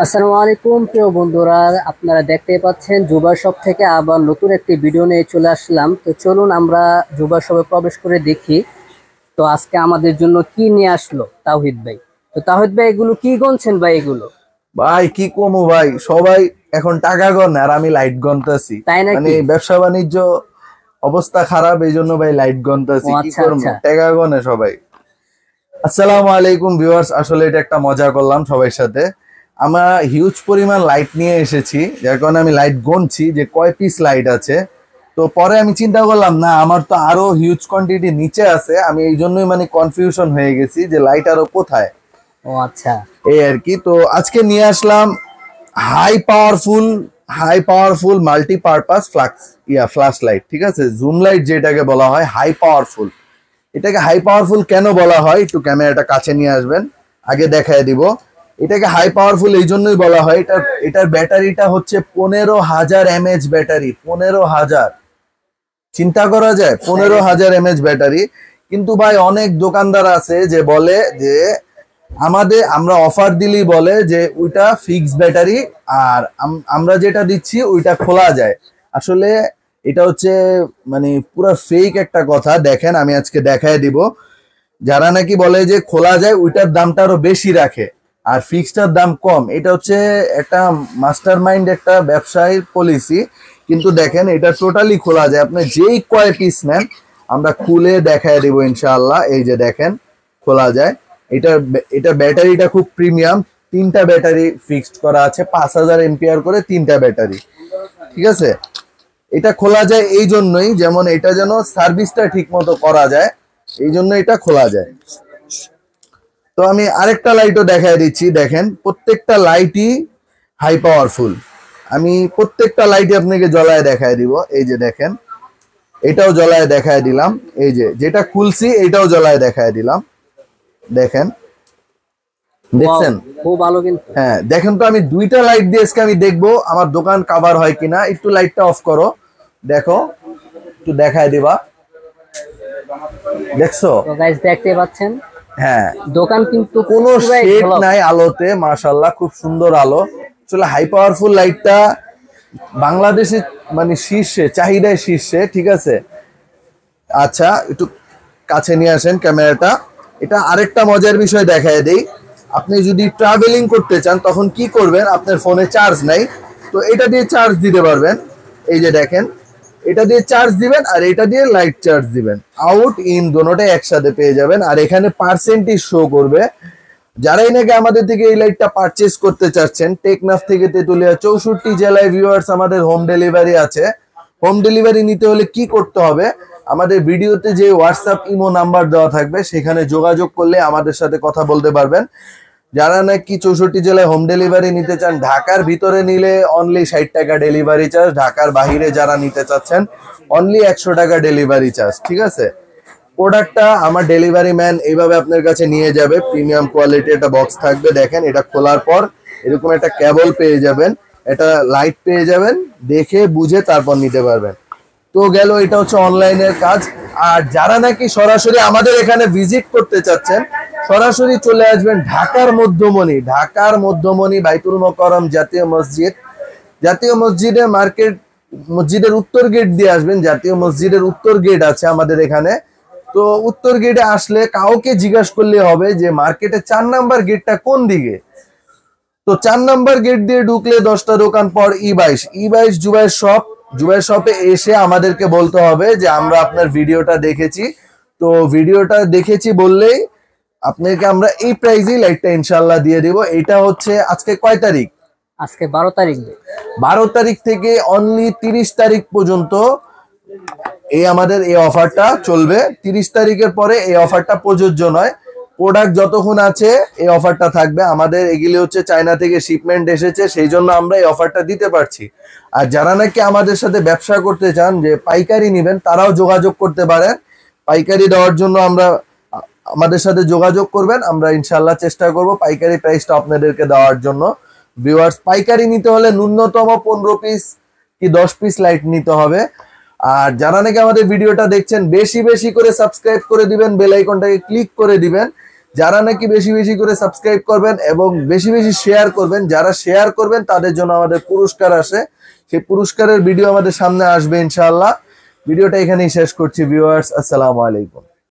আসসালামু আলাইকুম প্রিয় বন্ধুরা, আপনারা দেখতেই পাচ্ছেন জুবা শপ থেকে আবার নতুন একটি ভিডিও নিয়ে চলে আসলাম। তো চলুন আমরা জুবা শপে প্রবেশ করে দেখি। তো আজকে আমাদের জন্য কি নিয়ে আসলো তাওহিদ ভাই? তো তাওহিদ ভাই, এগুলো কি গুনছেন ভাই এগুলো? ভাই কি কমু ভাই, সবাই এখন টাকা গনে আর আমি লাইট গনতাছি। তাই মানে নাকি? ব্যবসা বাণিজ্য অবস্থা খারাপ, এই জন্য ভাই লাইট ও গনতাছি। কি আচ্ছা করবো, আচ্ছা। টাকা গনে সবাই। আসসালামু আলাইকুম ভিউয়ার্স, আসলে এটা একটা মজা করলাম সবার সাথে। আমরা হিউজ পরিমাণ লাইট নিয়ে এসেছি, যার কারণে আমি লাইট গুনছি যে কয় পিস লাইট আছে। তো পরে আমি চিন্তা করলাম না, আমার তো আরো হিউজ কোয়ান্টিটি নিচে আছে, আমি এই জন্যই মানে কনফিউশন হয়ে গেছি যে লাইট আরো কোথায়। ও আচ্ছা। এই আর কি। তো আজকে নিয়ে আসলাম high powerful high powerful multipurpose flash light, ঠিক আছে। জুম লাইট যেটাকে বলা হয় হাই পাওয়ারফুল। এটাকে হাই পাওয়ারফুল কেন বলা হয়, একটু ক্যামেরাটা কাছে নিয়ে আসবেন, আগে দেখায় দিব। এটাকে হাই পাওয়ারফুল এই জন্যই বলা হয়, এটার ব্যাটারিটা হচ্ছে 15,000 mAh ব্যাটারি। 15,000, চিন্তা করা যায়, তাই পনেরো নাকি? হাজার এমএচ ব্যাটারি। কিন্তু ভাই অনেক দোকানদার আছে যে বলে যে আমরা অফার দিলেই বলে যে ওইটা ফিক্স ব্যাটারি, আর আমরা যেটা দিচ্ছি ওইটা খোলা যায়। আসলে এটা হচ্ছে মানে পুরো ফেক একটা কথা। দেখেন আমি আজকে দেখায় দিব, যারা নাকি বলে যে খোলা যায় ওইটার দামটা আরো বেশি রাখে আর ফিক্সটার দাম কম, এটা হচ্ছে একটা মাস্টার মাইন্ড একটা ব্যবসায়ীর পলিসি। কিন্তু দেখেন এটা টোটালি খোলা যায়, আপনি যেই কয় পিস নেন আমরা খুলে দেখায় দিব ইনশাআল্লাহ। এই যে দেখেন, খোলা যায়। এটা এটা ব্যাটারিটা খুব প্রিমিয়াম, তিনটা ব্যাটারি ফিক্সড করা আছে, 5,000 এম্পিয়ার করে তিনটা ব্যাটারি, ঠিক আছে। এটা খোলা যায় এই জন্যই, যেমন এটা যেন সার্ভিসটা ঠিক মতো করা যায়, এই জন্য এটা খোলা যায়। তো আমি আরেকটা লাইটও দেখায় দিচ্ছি, দেখেন প্রত্যেকটা লাইটই হাই পাওয়ারফুল। আমি প্রত্যেকটা লাইটই আপনাকে জ্বলায় দেখায় দিব। এই যে দেখেন, এটাও জ্বলায় দেখায় দিলাম। এই যে যেটা খুলছি এটাও জ্বলায় দেখায় দিলাম, দেখেন, ওয়াও, দেখছেন। খুব ভালো কিন্তু। হ্যাঁ দেখেন, তো আমি দুইটা লাইট দিয়ে আজকে আমি দেখবো আমার দোকান কাভার হয় কিনা। একটু লাইটটা অফ করো, দেখো, একটু দেখায় দিবা, দেখছো। তো গাইস, দেখতে পাচ্ছেন হ্যাঁ, দোকান কিন্তু কোনো পুরাই শেড ঝলক। নাই আলোতে, মাশাআল্লাহ খুব সুন্দর আলো। আসলে হাই পাওয়ারফুল লাইটটা বাংলাদেশে মানে শীর্ষে, চাহিদায় শীর্ষে, ঠিক আছে। আচ্ছা একটু কাছে নিয়ে আসেন ক্যামেরাটা। এটা আরেকটা মজার বিষয় দেখায় দেই, আপনি যদি ট্রাভেলিং করতে চান তখন কি করবেন, আপনার ফোনে চার্জ নাই, তো এটা দিয়ে চার্জ দিতে পারবেন। এই যে দেখেন, এটা দিয়ে চার্জ দিবেন আর এটা দিয়ে লাইট চার্জ দিবেন, আউট ইন দোনোটাই একসাথে পেয়ে যাবেন। আর এখানে পার্সেন্টেজ শো করবে। যারাই নাকি আমাদের থেকে এই লাইটটা পারচেস করতে চাচ্ছেন, টেকনাফ থেকে তেতুলিয়া 64 জেলায় ভিউয়ার্স আমাদের হোম ডেলিভারি আছে। হোম ডেলিভারি নিতে হলে কি করতে হবে, আমাদের ভিডিওতে যে হোয়াটসঅ্যাপ ইমো নাম্বার দেওয়া থাকবে সেখানে যোগাযোগ করলে আমাদের সাথে কথা বলতে পারবেন। যারা নাকি 64 জেলায় হোম ডেলিভারি নিতে চান, ঢাকার ভিতরে নিলে অনলি 60 টাকা ডেলিভারি চার্জ, ঢাকার বাহিরে যারা নিতে চাচ্ছেন অনলি 100 টাকা ডেলিভারি চার্জ, ঠিক আছে। প্রোডাক্টটা আমার ডেলিভারি ম্যান এইভাবে আপনার কাছে নিয়ে যাবে, প্রিমিয়াম কোয়ালিটি একটা বক্স থাকবে। দেখেন এটা খোলার পর এরকম একটা কেবল পেয়ে যাবেন, এটা লাইট পেয়ে যাবেন, দেখে বুঝে তারপর নিতে পারবেন। তো গেল, এটা হচ্ছে অনলাইনের কাজ। আর যারা নাকি সরাসরি আমাদের এখানে ভিজিট করতে চাচ্ছেন, সরাসরি চলে আসবেন ঢাকার মধ্যমণি বাইতুল মোকাররম জাতীয় মসজিদ। জাতীয় মসজিদে মার্কেট, মসজিদের উত্তর গেট দিয়ে আসবেন, জাতীয় মসজিদের উত্তর গেট আছে আমাদের এখানে। তো উত্তর গেটে আসলে কাউকে জিজ্ঞাসা করলে হবে যে মার্কেটের 4 নাম্বার গেটটা কোন দিকে। তো 4 নাম্বার গেট দিয়ে ঢুকলে 10টা দোকান পর ই22 জুবাইর শপে এসে আমাদেরকে বলতে হবে যে আমরা আপনার ভিডিওটা দেখেছি। তো ভিডিওটা দেখেছি বললেই আপনাকে আমরা এই প্রাইজেই লাইটটা ইনশাল্লাহ দিয়ে দিব। এটা হচ্ছে আজকে কয় তারিখ? আজকে 12 তারিখ ভাই। 12 তারিখ থেকে অনলি 30 তারিখ পর্যন্ত এই আমাদের এই অফারটা চলবে। 30 তারিখের পরে এই অফারটা প্রযোজ্য নয়। প্রোডাক্ট যতক্ষণ আছে এই অফারটা থাকবে। আমাদের এগুলি হচ্ছে চায়না থেকে শিপমেন্ট এসেছে, সেই জন্য আমরা এই অফারটা দিতে পারছি। আর যারা নাকি আমাদের সাথে ব্যবসা করতে চান, যে পাইকারি নেবেন, তারাও যোগাযোগ করতে পারেন। পাইকারি দেওয়ার জন্য আমাদের সাথে যোগাযোগ করবেন, আমরা ইনশাল্লাহ চেষ্টা করব পাইকারি প্রাইসটা আপনাদেরকে দেওয়ার জন্য। ভিউয়ার্স, পাইকারি নিতে হলে ন্যূনতম 15 পিস কি 10 পিস লাইট নিতে হবে। আর যারা নাকি আমাদের ভিডিওটা দেখছেন, বেশি বেশি করে সাবস্ক্রাইব করে দিবেন, বেল আইকনটাকে ক্লিক করে দিবেন, যারা নাকি বেশি বেশি করে সাবস্ক্রাইব করবেন এবং বেশি বেশি শেয়ার করবেন, যারা শেয়ার করবেন তাদের জন্য আমাদের পুরস্কার আসে, সেই পুরস্কারের ভিডিও আমাদের সামনে আসবে ইনশাআল্লাহ। ভিডিওটা এখানেই শেষ করছি ভিউয়ার্স, আসসালামু আলাইকুম।